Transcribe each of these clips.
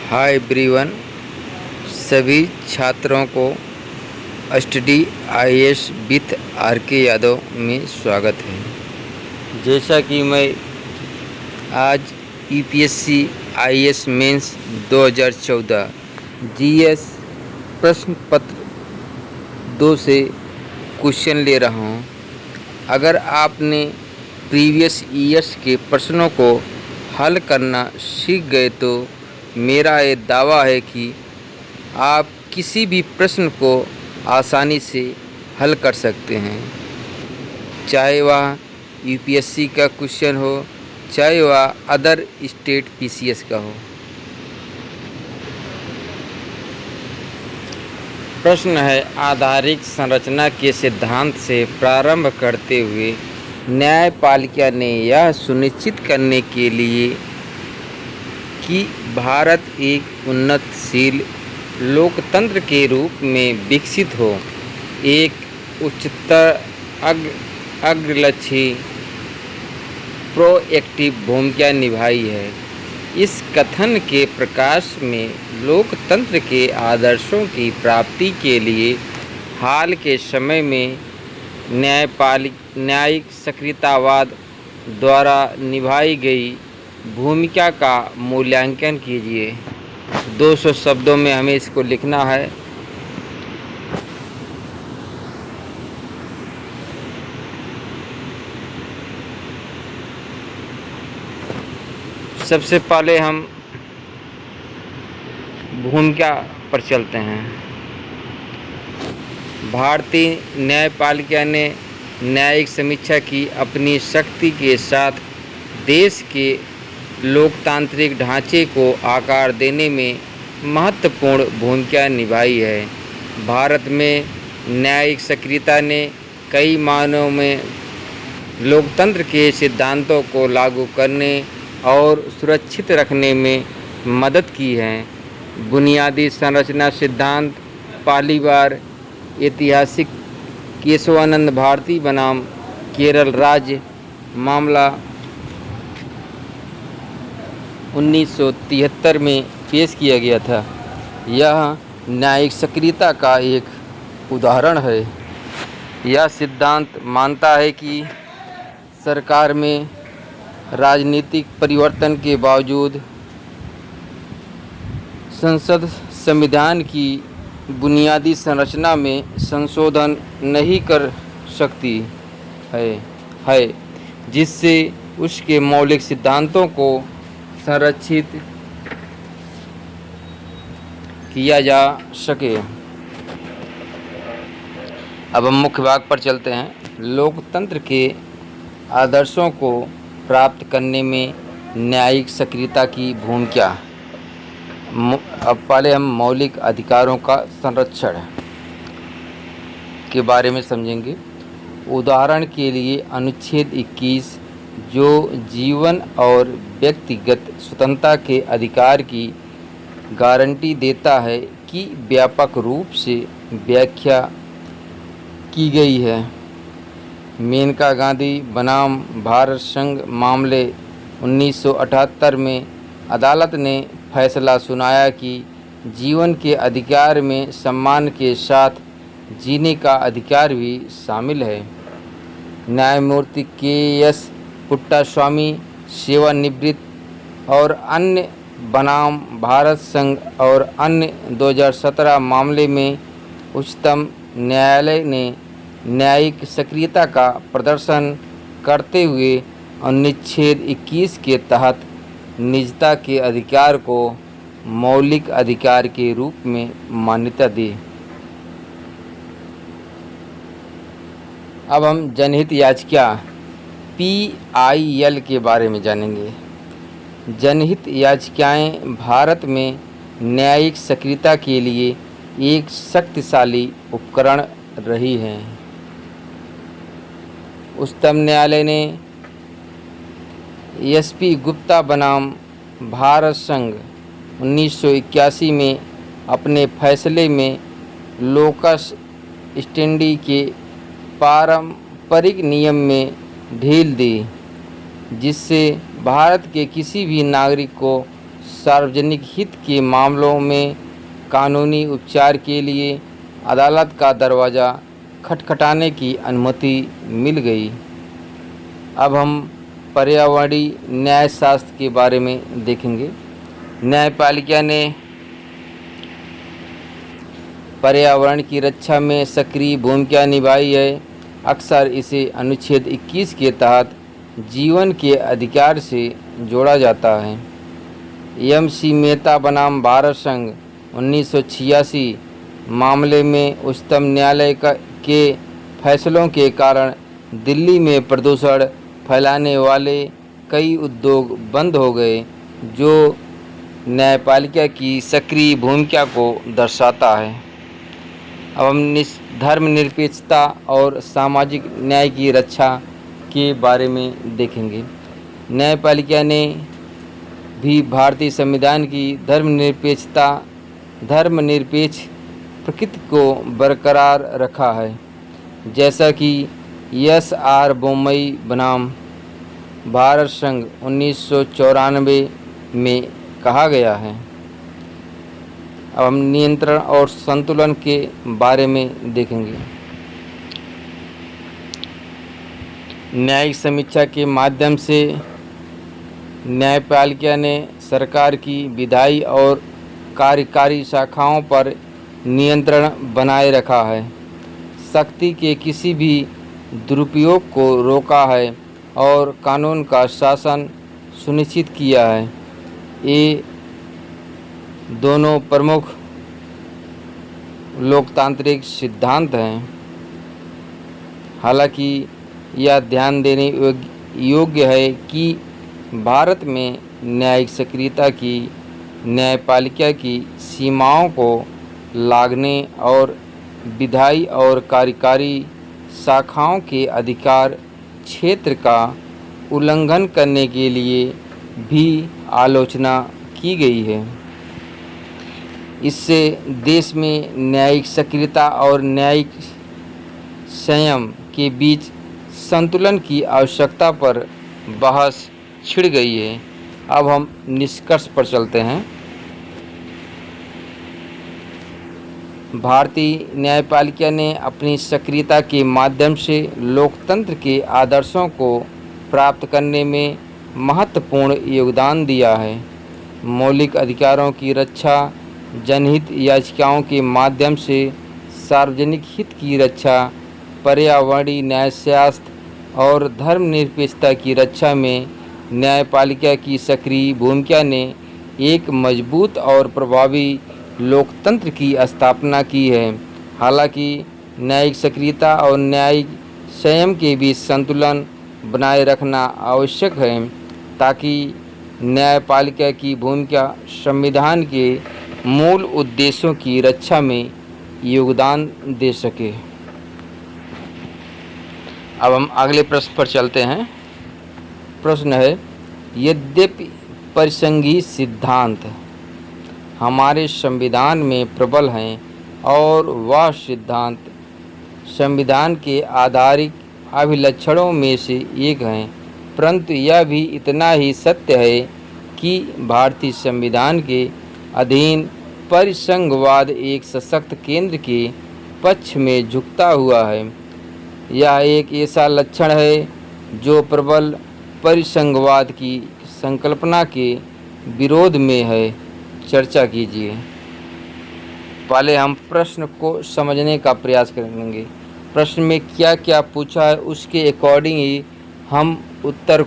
Hi everyone. सभी छात्रों को स्टडी आईएएस विथ आर के यादव में स्वागत है। जैसा कि मैं आज यूपीएससी आईएएस मेंस 2014 जीएस प्रश्न पत्र 2 से क्वेश्चन ले रहा हूं। अगर आपने प्रीवियस ईयर्स के प्रश्नों को हल करना सीख गए तो मेरा ये दावा है कि आप किसी भी प्रश्न को आसानी से हल कर सकते हैं, चाहे वह यूपीएससी का क्वेश्चन हो, चाहे वह अदर स्टेट पीसीएस का हो। प्रश्न है, आधारिक संरचना के सिद्धांत से प्रारंभ करते हुए न्यायपालिका ने यह सुनिश्चित करने के लिए कि भारत एक उन्नतशील लोकतंत्र के रूप में विकसित हो, एक उच्चतर अग्रलक्ष्यी प्रोएक्टिव भूमिका निभाई है। इस कथन के प्रकाश में लोकतंत्र के आदर्शों की प्राप्ति के लिए हाल के समय में न्यायिक सक्रियतावाद द्वारा निभाई गई भूमिका का मूल्यांकन कीजिए। 200 शब्दों में हमें इसको लिखना है। सबसे पहले हम भूमिका पर चलते हैं। भारतीय न्यायपालिका ने न्यायिक समीक्षा की अपनी शक्ति के साथ देश के लोकतांत्रिक ढांचे को आकार देने में महत्वपूर्ण भूमिका निभाई है। भारत में न्यायिक सक्रियता ने कई मायनों में लोकतंत्र के सिद्धांतों को लागू करने और सुरक्षित रखने में मदद की है। बुनियादी संरचना सिद्धांत पहली बार ऐतिहासिक केशवानंद भारती बनाम केरल राज्य मामला 1973 में पेश किया गया था। यह न्यायिक सक्रियता का एक उदाहरण है। यह सिद्धांत मानता है कि सरकार में राजनीतिक परिवर्तन के बावजूद संसद संविधान की बुनियादी संरचना में संशोधन नहीं कर सकती है, जिससे उसके मौलिक सिद्धांतों को संरक्षित किया जा सके। अब हम मुख्य भाग पर चलते हैं। लोकतंत्र के आदर्शों को प्राप्त करने में न्यायिक सक्रियता की भूमिका। अब पहले हम मौलिक अधिकारों का संरक्षण के बारे में समझेंगे। उदाहरण के लिए अनुच्छेद 21 जो जीवन और व्यक्तिगत स्वतंत्रता के अधिकार की गारंटी देता है की व्यापक रूप से व्याख्या की गई है। मेनका गांधी बनाम भारत संघ मामले 1978 में अदालत ने फैसला सुनाया कि जीवन के अधिकार में सम्मान के साथ जीने का अधिकार भी शामिल है। न्यायमूर्ति के.एस. पुट्टास्वामी सेवानिवृत्त और अन्य बनाम भारत संघ और अन्य 2017 मामले में उच्चतम न्यायालय ने न्यायिक सक्रियता का प्रदर्शन करते हुए अनुच्छेद 21 के तहत निजता के अधिकार को मौलिक अधिकार के रूप में मान्यता दी। अब हम जनहित याचिका PIL के बारे में जानेंगे। जनहित याचिकाएं भारत में न्यायिक सक्रियता के लिए एक शक्तिशाली उपकरण रही हैं। उच्चतम न्यायालय ने SP गुप्ता बनाम भारत संघ 1981 में अपने फैसले में लोकस स्टेंडी के पारंपरिक नियम में ढील दी, जिससे भारत के किसी भी नागरिक को सार्वजनिक हित के मामलों में कानूनी उपचार के लिए अदालत का दरवाज़ा खटखटाने की अनुमति मिल गई। अब हम पर्यावरणीय न्यायशास्त्र के बारे में देखेंगे। न्यायपालिका ने पर्यावरण की रक्षा में सक्रिय भूमिका निभाई है। अक्सर इसे अनुच्छेद 21 के तहत जीवन के अधिकार से जोड़ा जाता है। एम.सी. मेहता बनाम भारत संघ 1986 मामले में उच्चतम न्यायालय के फैसलों के कारण दिल्ली में प्रदूषण फैलाने वाले कई उद्योग बंद हो गए, जो न्यायपालिका की सक्रिय भूमिका को दर्शाता है। अब हम धर्मनिरपेक्षता और सामाजिक न्याय की रक्षा के बारे में देखेंगे। न्यायपालिका ने भी भारतीय संविधान की धर्मनिरपेक्ष प्रकृति को बरकरार रखा है, जैसा कि एस.आर. बोम्मई बनाम भारत संघ 1994 में कहा गया है। अब हम नियंत्रण और संतुलन के बारे में देखेंगे। न्यायिक समीक्षा के माध्यम से न्यायपालिका ने सरकार की विधायी और कार्यकारी शाखाओं पर नियंत्रण बनाए रखा है, शक्ति के किसी भी दुरुपयोग को रोका है और कानून का शासन सुनिश्चित किया है। ये दोनों प्रमुख लोकतांत्रिक सिद्धांत हैं। हालांकि यह ध्यान देने योग्य है कि भारत में न्यायिक सक्रियता की न्यायपालिका की सीमाओं को लांघने और विधायी और कार्यकारी शाखाओं के अधिकार क्षेत्र का उल्लंघन करने के लिए भी आलोचना की गई है। इससे देश में न्यायिक सक्रियता और न्यायिक संयम के बीच संतुलन की आवश्यकता पर बहस छिड़ गई है। अब हम निष्कर्ष पर चलते हैं। भारतीय न्यायपालिका ने अपनी सक्रियता के माध्यम से लोकतंत्र के आदर्शों को प्राप्त करने में महत्वपूर्ण योगदान दिया है। मौलिक अधिकारों की रक्षा, जनहित याचिकाओं के माध्यम से सार्वजनिक हित की रक्षा, पर्यावरणीय न्यायशास्त्र और धर्मनिरपेक्षता की रक्षा में न्यायपालिका की सक्रिय भूमिका ने एक मजबूत और प्रभावी लोकतंत्र की स्थापना की है। हालांकि न्यायिक सक्रियता और न्यायिक संयम के बीच संतुलन बनाए रखना आवश्यक है, ताकि न्यायपालिका की भूमिका संविधान के मूल उद्देश्यों की रक्षा में योगदान दे सके। अब हम अगले प्रश्न पर चलते हैं। प्रश्न है, यद्यपि परिसंघीय सिद्धांत हमारे संविधान में प्रबल हैं और वह सिद्धांत संविधान के आधारिक अभिलक्षणों में से एक हैं, परंतु यह भी इतना ही सत्य है कि भारतीय संविधान के अधीन परिसंघवाद एक सशक्त केंद्र के पक्ष में झुकता हुआ है। यह एक ऐसा लक्षण है जो प्रबल परिसंघवाद की संकल्पना के विरोध में है। चर्चा कीजिए। पहले हम प्रश्न को समझने का प्रयास करेंगे। प्रश्न में क्या क्या पूछा है उसके अकॉर्डिंग ही हम उत्तर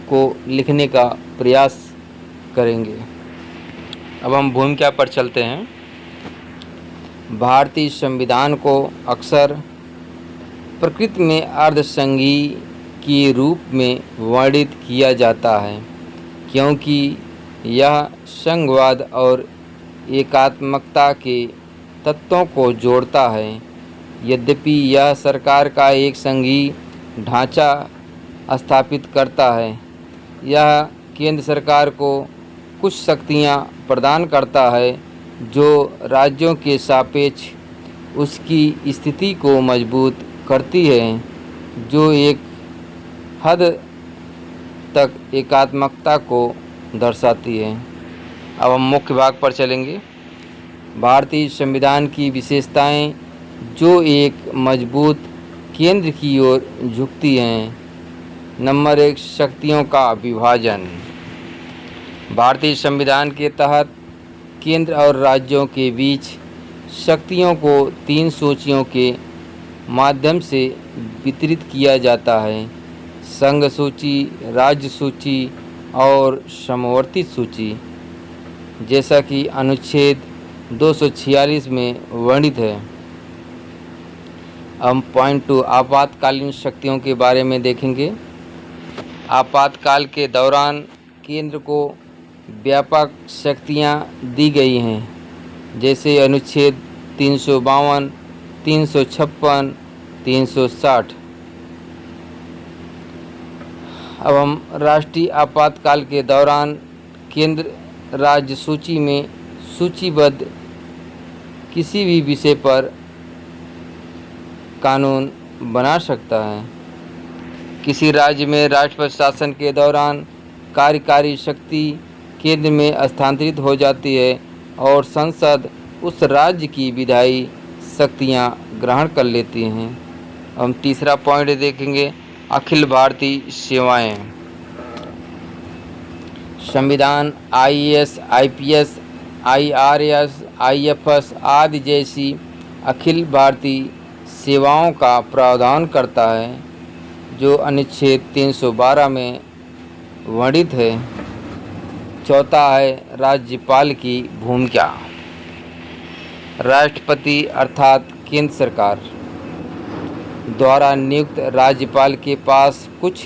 को लिखने का प्रयास करेंगे। अब हम भूमिका पर चलते हैं। भारतीय संविधान को अक्सर प्रकृति में अर्धसंघीय के रूप में वर्णित किया जाता है, क्योंकि यह संघवाद और एकात्मकता के तत्वों को जोड़ता है। यद्यपि यह सरकार का एक संघीय ढांचा स्थापित करता है, यह केंद्र सरकार को कुछ शक्तियां प्रदान करता है जो राज्यों के सापेक्ष उसकी स्थिति को मजबूत करती है, जो एक हद तक एकात्मकता को दर्शाती है। अब हम मुख्य भाग पर चलेंगे। भारतीय संविधान की विशेषताएं जो एक मजबूत केंद्र की ओर झुकती हैं। नंबर 1, शक्तियों का विभाजन। भारतीय संविधान के तहत केंद्र और राज्यों के बीच शक्तियों को 3 सूचियों के माध्यम से वितरित किया जाता है: संघ सूची, राज्य सूची और समवर्ती सूची, जैसा कि अनुच्छेद 246 में वर्णित है। हम पॉइंट 2 आपातकालीन शक्तियों के बारे में देखेंगे। आपातकाल के दौरान केंद्र को व्यापक शक्तियां दी गई हैं, जैसे अनुच्छेद 352, 356, 360। अब हम राष्ट्रीय आपातकाल के दौरान केंद्र राज्य सूची में सूचीबद्ध किसी भी विषय पर कानून बना सकता है। किसी राज्य में राष्ट्रपति शासन के दौरान कार्यकारी शक्ति केंद्र में स्थानांतरित हो जाती है और संसद उस राज्य की विधायी शक्तियां ग्रहण कर लेती हैं। हम तीसरा पॉइंट देखेंगे, अखिल भारतीय सेवाएं। संविधान आईएएस, आईपीएस, आईआरएस, आईएफएस आदि जैसी अखिल भारतीय सेवाओं का प्रावधान करता है, जो अनुच्छेद 312 में वर्णित है। चौथा है राज्यपाल की भूमिका। राष्ट्रपति अर्थात केंद्र सरकार द्वारा नियुक्त राज्यपाल के पास कुछ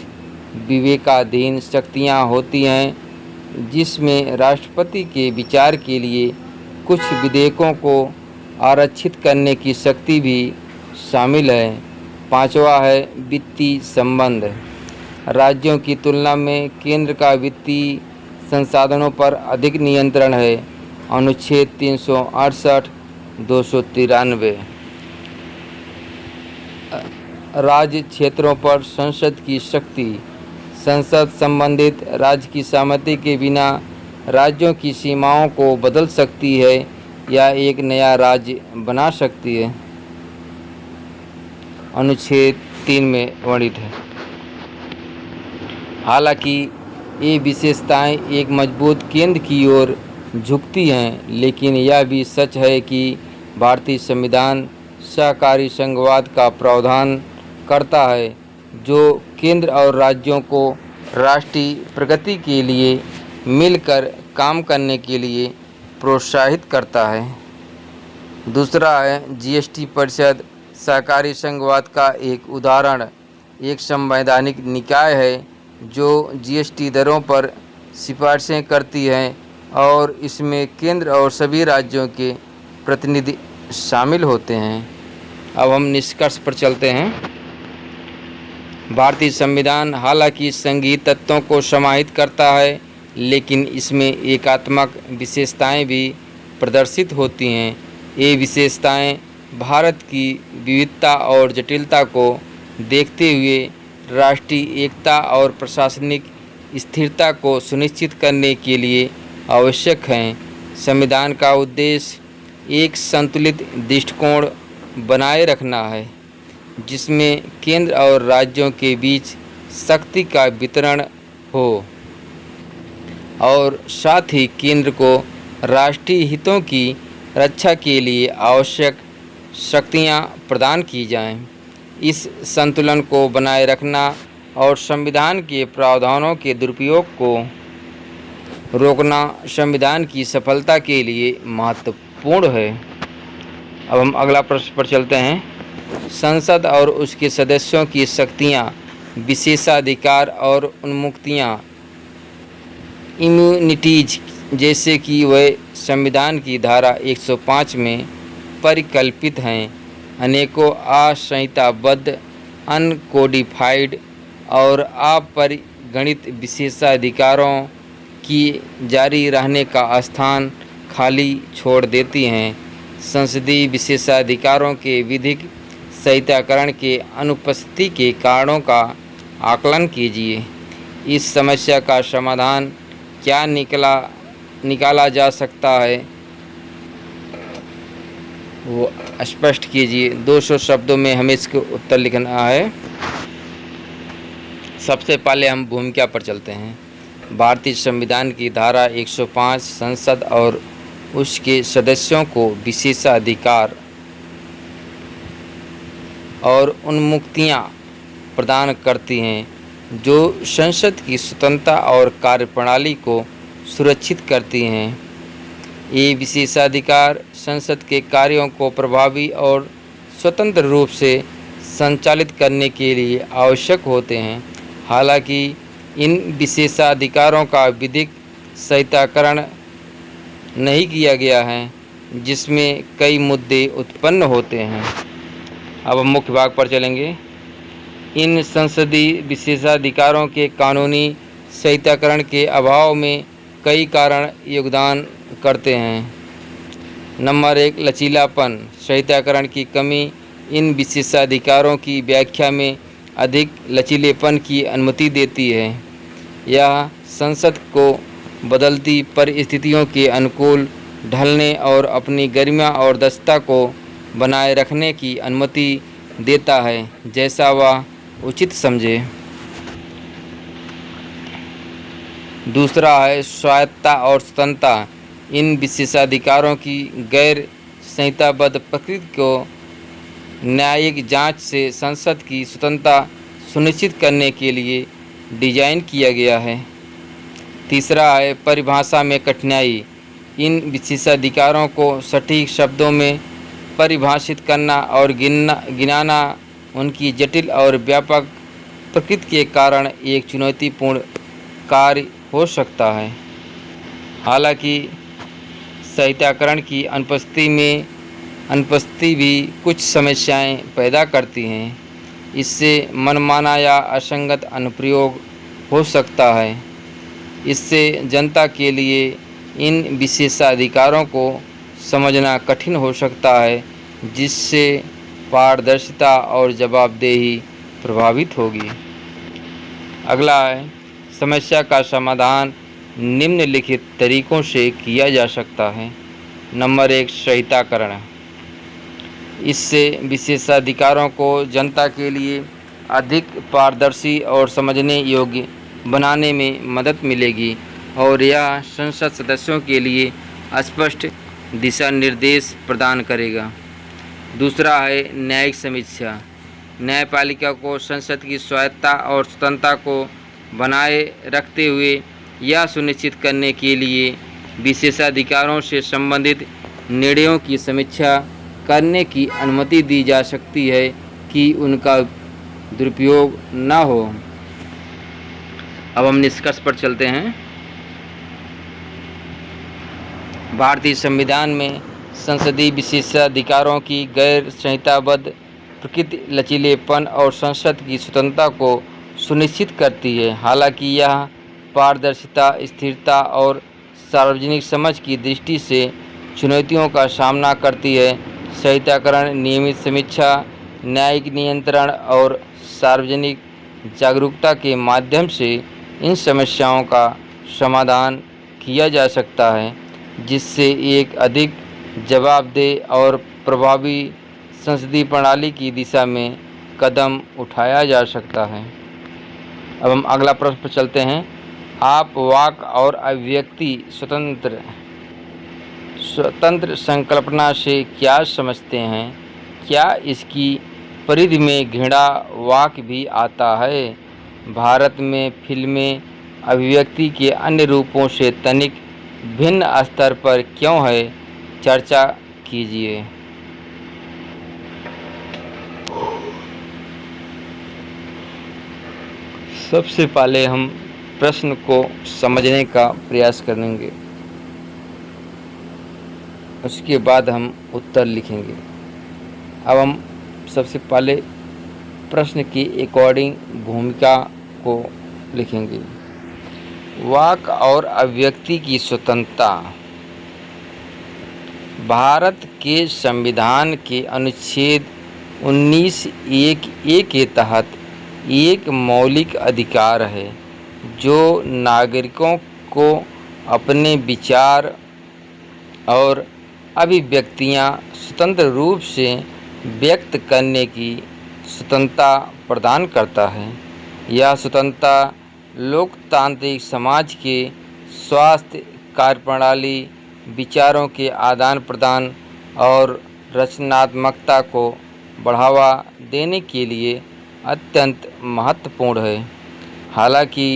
विवेकाधीन शक्तियां होती हैं, जिसमें राष्ट्रपति के विचार के लिए कुछ विधेयकों को आरक्षित करने की शक्ति भी शामिल है। पांचवा है वित्तीय संबंध। राज्यों की तुलना में केंद्र का वित्तीय संसाधनों पर अधिक नियंत्रण है। अनुच्छेद 368, 293। राज्य क्षेत्रों पर संसद की शक्ति। संसद संबंधित राज्य की सहमति के बिना राज्यों की सीमाओं को बदल सकती है या एक नया राज्य बना सकती है। अनुच्छेद 3 में वर्णित है। हालांकि ये विशेषताएं एक मजबूत केंद्र की ओर झुकती हैं, लेकिन यह भी सच है कि भारतीय संविधान सहकारी संघवाद का प्रावधान करता है, जो केंद्र और राज्यों को राष्ट्रीय प्रगति के लिए मिलकर काम करने के लिए प्रोत्साहित करता है। दूसरा है जीएसटी परिषद। सहकारी संघवाद का एक उदाहरण एक संवैधानिक निकाय है जो जीएसटी दरों पर सिफारिशें करती है और इसमें केंद्र और सभी राज्यों के प्रतिनिधि शामिल होते हैं। अब हम निष्कर्ष पर चलते हैं। भारतीय संविधान हालांकि संघीय तत्वों को समाहित करता है, लेकिन इसमें एकात्मक विशेषताएं भी प्रदर्शित होती हैं। ये विशेषताएं भारत की विविधता और जटिलता को देखते हुए राष्ट्रीय एकता और प्रशासनिक स्थिरता को सुनिश्चित करने के लिए आवश्यक हैं। संविधान का उद्देश्य एक संतुलित दृष्टिकोण बनाए रखना है, जिसमें केंद्र और राज्यों के बीच शक्ति का वितरण हो और साथ ही केंद्र को राष्ट्रीय हितों की रक्षा के लिए आवश्यक शक्तियां प्रदान की जाएं। इस संतुलन को बनाए रखना और संविधान के प्रावधानों के दुरुपयोग को रोकना संविधान की सफलता के लिए महत्वपूर्ण है। अब हम अगला प्रश्न पर चलते हैं। संसद और उसके सदस्यों की शक्तियां, विशेषाधिकार और उन्मुक्तियां, इम्यूनिटीज, जैसे कि वह संविधान की धारा 105 में परिकल्पित हैं, अनेकों असंहिताबद्ध, अनकोडिफाइड और अपरिगणित विशेषाधिकारों की जारी रहने का स्थान खाली छोड़ देती हैं। संसदीय विशेषाधिकारों के विधिक संहिताकरण के अनुपस्थिति के कारणों का आकलन कीजिए। इस समस्या का समाधान क्या निकला निकाला जा सकता है वो स्पष्ट कीजिए। 200 शब्दों में हमें इसका उत्तर लिखना है। सबसे पहले हम भूमिका पर चलते हैं। भारतीय संविधान की धारा 105 संसद और उसके सदस्यों को विशेषाधिकार और उन्मुक्तियां प्रदान करती हैं जो संसद की स्वतंत्रता और कार्यप्रणाली को सुरक्षित करती हैं। ये विशेषाधिकार संसद के कार्यों को प्रभावी और स्वतंत्र रूप से संचालित करने के लिए आवश्यक होते हैं। हालांकि इन विशेषाधिकारों का विधिक संहिताकरण नहीं किया गया है, जिसमें कई मुद्दे उत्पन्न होते हैं। अब हम मुख्य भाग पर चलेंगे। इन संसदीय विशेषाधिकारों के कानूनी संहिताकरण के अभाव में कई कारण योगदान करते हैं। नंबर 1, लचीलापन। संहिताकरण की कमी इन विशेषाधिकारों की व्याख्या में अधिक लचीलेपन की अनुमति देती है। यह संसद को बदलती परिस्थितियों के अनुकूल ढलने और अपनी गरिमा और दक्षता को बनाए रखने की अनुमति देता है, जैसा वह उचित समझे। दूसरा है स्वायत्तता और स्वतंत्रता। इन विशेषाधिकारों की गैर संहिताबद्ध प्रकृति को न्यायिक जांच से संसद की स्वतंत्रता सुनिश्चित करने के लिए डिजाइन किया गया है। तीसरा है परिभाषा में कठिनाई। इन विशेषाधिकारों को सटीक शब्दों में परिभाषित करना और गिनाना उनकी जटिल और व्यापक प्रकृति के कारण एक चुनौतीपूर्ण कार्य हो सकता है। हालांकि संहिताकरण की अनुपस्थिति भी कुछ समस्याएं पैदा करती हैं। इससे मनमाना या असंगत अनुप्रयोग हो सकता है। इससे जनता के लिए इन विशेषाधिकारों को समझना कठिन हो सकता है, जिससे पारदर्शिता और जवाबदेही प्रभावित होगी। अगला है समस्या का समाधान निम्नलिखित तरीकों से किया जा सकता है। नंबर 1, संहिताकरण। इससे विशेषाधिकारों को जनता के लिए अधिक पारदर्शी और समझने योग्य बनाने में मदद मिलेगी और यह संसद सदस्यों के लिए स्पष्ट दिशा निर्देश प्रदान करेगा। दूसरा है न्यायिक समीक्षा। न्यायपालिका को संसद की स्वायत्तता और स्वतंत्रता को बनाए रखते हुए यह सुनिश्चित करने के लिए विशेषाधिकारों से संबंधित निर्णयों की समीक्षा करने की अनुमति दी जा सकती है कि उनका दुरुपयोग न हो। अब हम निष्कर्ष पर चलते हैं। भारतीय संविधान में संसदीय विशेषाधिकारों की गैर संहिताबद्ध प्रकृति लचीलेपन और संसद की स्वतंत्रता को सुनिश्चित करती है। हालांकि यह पारदर्शिता, स्थिरता और सार्वजनिक समझ की दृष्टि से चुनौतियों का सामना करती है। संहिताकरण, नियमित समीक्षा, न्यायिक नियंत्रण और सार्वजनिक जागरूकता के माध्यम से इन समस्याओं का समाधान किया जा सकता है, जिससे एक अधिक जवाबदेह और प्रभावी संसदीय प्रणाली की दिशा में कदम उठाया जा सकता है। अब हम अगला प्रश्न पर चलते हैं। आप वाक और अभिव्यक्ति स्वतंत्र संकल्पना से क्या समझते हैं? क्या इसकी परिधि में घृणा वाक भी आता है? भारत में फिल्में अभिव्यक्ति के अन्य रूपों से तनिक भिन्न स्तर पर क्यों है? चर्चा कीजिए। सबसे पहले हम प्रश्न को समझने का प्रयास करेंगे, उसके बाद हम उत्तर लिखेंगे। अब हम सबसे पहले प्रश्न की अकॉर्डिंग भूमिका को लिखेंगे। वाक और अभिव्यक्ति की स्वतंत्रता। भारत के संविधान के अनुच्छेद 19(1)(a) के तहत एक मौलिक अधिकार है जो नागरिकों को अपने विचार और अभिव्यक्तियां स्वतंत्र रूप से व्यक्त करने की स्वतंत्रता प्रदान करता है। यह स्वतंत्रता लोकतांत्रिक समाज के स्वास्थ्य, कार्यप्रणाली, विचारों के आदान प्रदान और रचनात्मकता को बढ़ावा देने के लिए अत्यंत महत्वपूर्ण है। हालांकि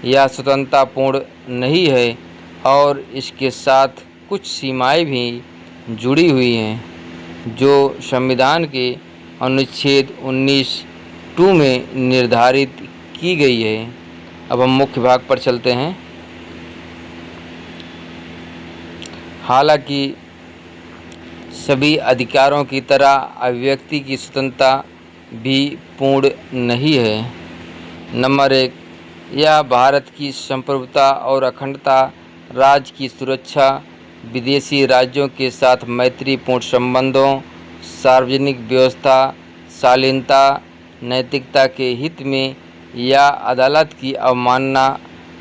यह स्वतंत्रता पूर्ण नहीं है और इसके साथ कुछ सीमाएं भी जुड़ी हुई हैं जो संविधान के अनुच्छेद 19(2) में निर्धारित की गई है। अब हम मुख्य भाग पर चलते हैं। हालांकि सभी अधिकारों की तरह अभिव्यक्ति की स्वतंत्रता भी पूर्ण नहीं है। नंबर 1, यह भारत की संप्रभुता और अखंडता, राज्य की सुरक्षा, विदेशी राज्यों के साथ मैत्रीपूर्ण संबंधों, सार्वजनिक व्यवस्था, शालीनता, नैतिकता के हित में या अदालत की अवमानना,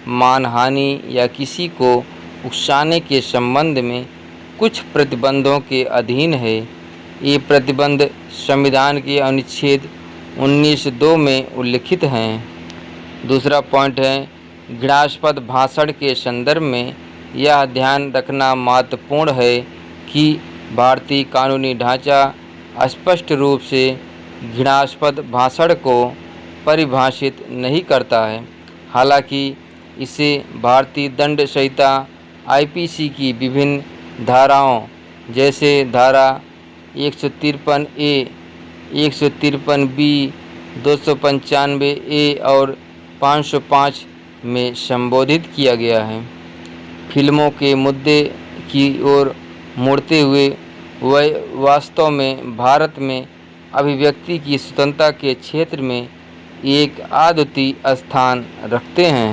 मानहानि या किसी को उकसाने के संबंध में कुछ प्रतिबंधों के अधीन है। ये प्रतिबंध संविधान के अनुच्छेद 19(2) में उल्लिखित हैं। दूसरा पॉइंट है, घृणास्पद भाषण के संदर्भ में यह ध्यान रखना महत्वपूर्ण है कि भारतीय कानूनी ढांचा स्पष्ट रूप से घृणास्पद भाषण को परिभाषित नहीं करता है। हालांकि इसे भारतीय दंड संहिता (IPC) की विभिन्न धाराओं जैसे धारा 153A, 153B, 295A और 505 में संबोधित किया गया है। फिल्मों के मुद्दे की ओर मुड़ते हुए वह वास्तव में भारत में अभिव्यक्ति की स्वतंत्रता के क्षेत्र में एक अद्वितीय स्थान रखते हैं।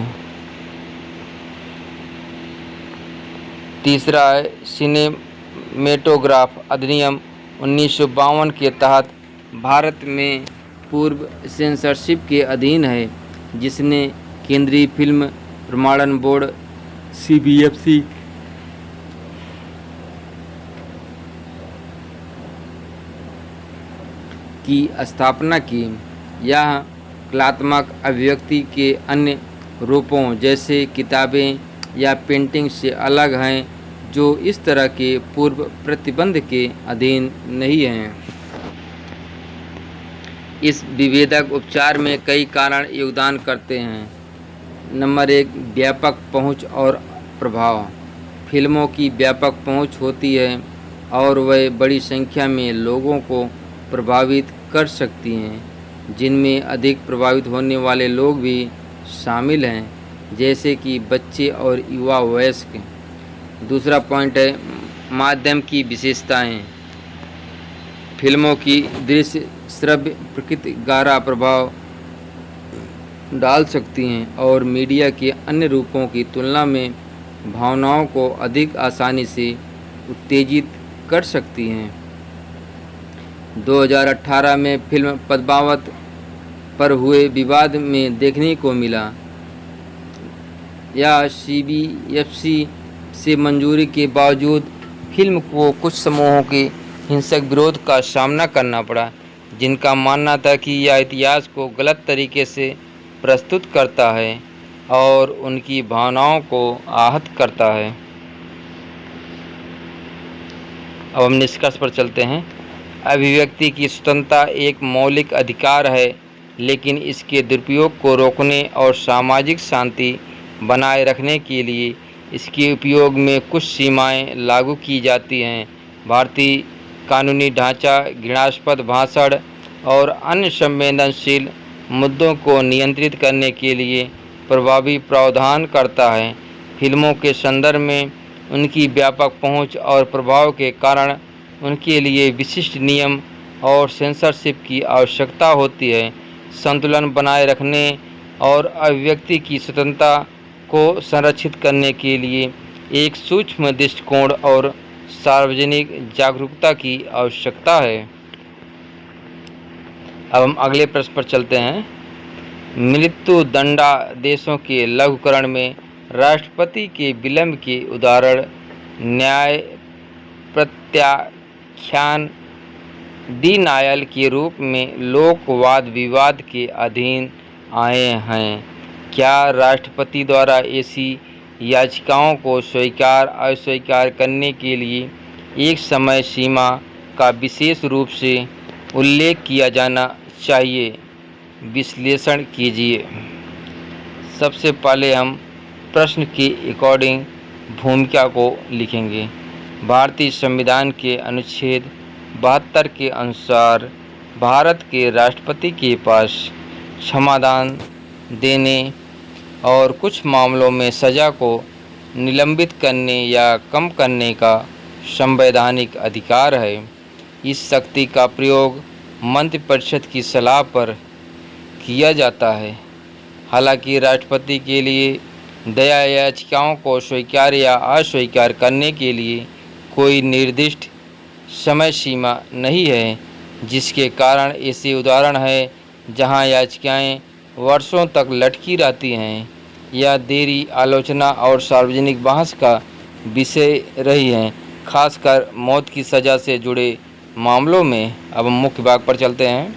तीसरा है, सिनेमेटोग्राफ अधिनियम 1952 के तहत भारत में पूर्व सेंसरशिप के अधीन है, जिसने केंद्रीय फिल्म प्रमाणन बोर्ड CBFC की स्थापना की। यह कलात्मक अभिव्यक्ति के अन्य रूपों जैसे किताबें या पेंटिंग से अलग हैं, जो इस तरह के पूर्व प्रतिबंध के अधीन नहीं हैं। इस विभेदक उपचार में कई कारण योगदान करते हैं। नंबर 1, व्यापक पहुंच और प्रभाव। फिल्मों की व्यापक पहुंच होती है और वह बड़ी संख्या में लोगों को प्रभावित कर सकती हैं, जिनमें अधिक प्रभावित होने वाले लोग भी शामिल हैं, जैसे कि बच्चे और युवा वयस्क। दूसरा पॉइंट है, माध्यम की विशेषताएं। फिल्मों की दृश्य श्रव्य प्रकृति गहरा प्रभाव डाल सकती हैं और मीडिया के अन्य रूपों की तुलना में भावनाओं को अधिक आसानी से उत्तेजित कर सकती हैं। 2018 में फिल्म पद्मावत पर हुए विवाद में देखने को मिला। यह CBFC से मंजूरी के बावजूद फिल्म को कुछ समूहों के हिंसक विरोध का सामना करना पड़ा, जिनका मानना था कि यह इतिहास को गलत तरीके से प्रस्तुत करता है और उनकी भावनाओं को आहत करता है। अब हम निष्कर्ष पर चलते हैं। अभिव्यक्ति की स्वतंत्रता एक मौलिक अधिकार है, लेकिन इसके दुरुपयोग को रोकने और सामाजिक शांति बनाए रखने के लिए इसके उपयोग में कुछ सीमाएं लागू की जाती हैं। भारतीय कानूनी ढांचा घृणास्पद भाषण और अन्य संवेदनशील मुद्दों को नियंत्रित करने के लिए प्रभावी प्रावधान करता है। फिल्मों के संदर्भ में उनकी व्यापक पहुंच और प्रभाव के कारण उनके लिए विशिष्ट नियम और सेंसरशिप की आवश्यकता होती है। संतुलन बनाए रखने और अभिव्यक्ति की स्वतंत्रता को संरक्षित करने के लिए एक सूक्ष्म दृष्टिकोण और सार्वजनिक जागरूकता की आवश्यकता है। अब हम अगले प्रश्न पर चलते हैं। मृत्यु दंडादेशों के लघुकरण में राष्ट्रपति के विलंब के उदाहरण न्याय प्रत्याख्यान डिनायल के रूप में लोक वाद विवाद के अधीन आए हैं। क्या राष्ट्रपति द्वारा ऐसी याचिकाओं को स्वीकार अस्वीकार करने के लिए एक समय सीमा का विशेष रूप से उल्लेख किया जाना चाहिए? विश्लेषण कीजिए। सबसे पहले हम प्रश्न के अकॉर्डिंग भूमिका को लिखेंगे। भारतीय संविधान के अनुच्छेद 72 के अनुसार भारत के राष्ट्रपति के पास क्षमादान देने और कुछ मामलों में सज़ा को निलंबित करने या कम करने का संवैधानिक अधिकार है। इस शक्ति का प्रयोग मंत्रिपरिषद की सलाह पर किया जाता है। हालांकि राष्ट्रपति के लिए दया याचिकाओं को स्वीकार या अस्वीकार करने के लिए कोई निर्दिष्ट समय सीमा नहीं है, जिसके कारण ऐसे उदाहरण हैं जहां याचिकाएं वर्षों तक लटकी रहती हैं या देरी आलोचना और सार्वजनिक बहस का विषय रही हैं, खासकर मौत की सज़ा से जुड़े मामलों में। अब हम मुख्य भाग पर चलते हैं।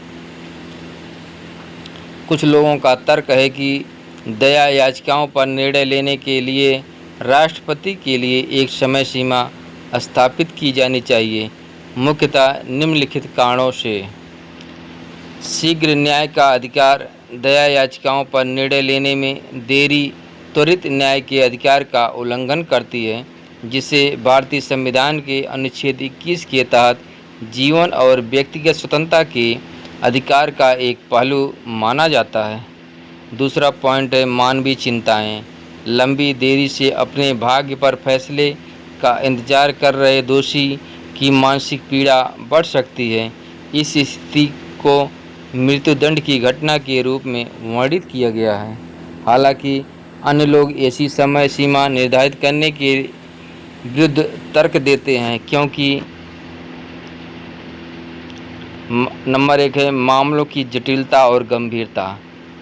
कुछ लोगों का तर्क है कि दया याचिकाओं पर निर्णय लेने के लिए राष्ट्रपति के लिए एक समय सीमा स्थापित की जानी चाहिए, मुख्यतः निम्नलिखित कारणों से। शीघ्र न्याय का अधिकार दया याचिकाओं पर निर्णय लेने में देरी त्वरित न्याय के अधिकार का उल्लंघन करती है, जिसे भारतीय संविधान के अनुच्छेद 21 के तहत जीवन और व्यक्तिगत स्वतंत्रता के अधिकार का एक पहलू माना जाता है। दूसरा पॉइंट है मानवीय चिंताएं। लंबी देरी से अपने भाग्य पर फैसले का इंतजार कर रहे दोषी की मानसिक पीड़ा बढ़ सकती है। इस स्थिति को मृत्युदंड की घटना के रूप में वर्णित किया गया है। हालांकि अन्य लोग ऐसी समय सीमा निर्धारित करने के विरुद्ध तर्क देते हैं, क्योंकि नंबर 1 है मामलों की जटिलता और गंभीरता।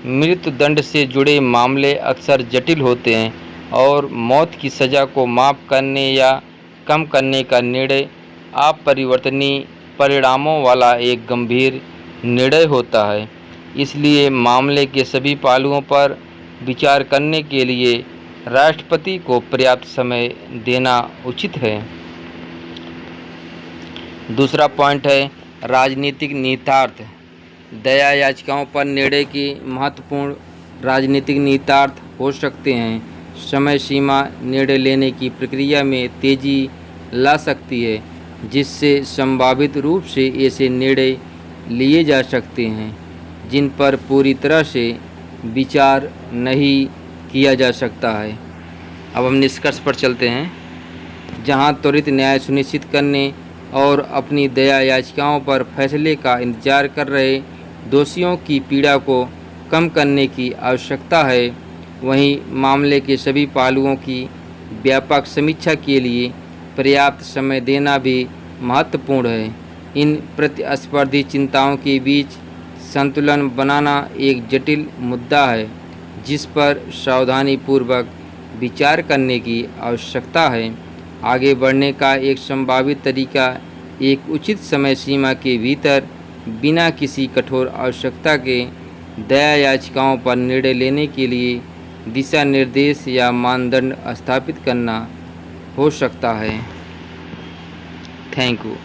मृत्युदंड से जुड़े मामले अक्सर जटिल होते हैं और मौत की सज़ा को माफ़ करने या कम करने का निर्णय अपरिवर्तनीय परिणामों वाला एक गंभीर निर्णय होता है। इसलिए मामले के सभी पहलुओं पर विचार करने के लिए राष्ट्रपति को पर्याप्त समय देना उचित है। दूसरा पॉइंट है राजनीतिक निहितार्थ। दया याचिकाओं पर निर्णय के महत्वपूर्ण राजनीतिक निहितार्थ हो सकते हैं। समय सीमा निर्णय लेने की प्रक्रिया में तेजी ला सकती है, जिससे संभावित रूप से ऐसे निर्णय लिए जा सकते हैं जिन पर पूरी तरह से विचार नहीं किया जा सकता है। अब हम निष्कर्ष पर चलते हैं। जहां त्वरित न्याय सुनिश्चित करने और अपनी दया याचिकाओं पर फैसले का इंतजार कर रहे दोषियों की पीड़ा को कम करने की आवश्यकता है, वहीं मामले के सभी पहलुओं की व्यापक समीक्षा के लिए पर्याप्त समय देना भी महत्वपूर्ण है। इन प्रतिस्पर्धी चिंताओं के बीच संतुलन बनाना एक जटिल मुद्दा है, जिस पर सावधानीपूर्वक विचार करने की आवश्यकता है। आगे बढ़ने का एक संभावित तरीका एक उचित समय सीमा के भीतर बिना किसी कठोर आवश्यकता के दया याचिकाओं पर निर्णय लेने के लिए दिशा निर्देश या मानदंड स्थापित करना हो सकता है। Thank you.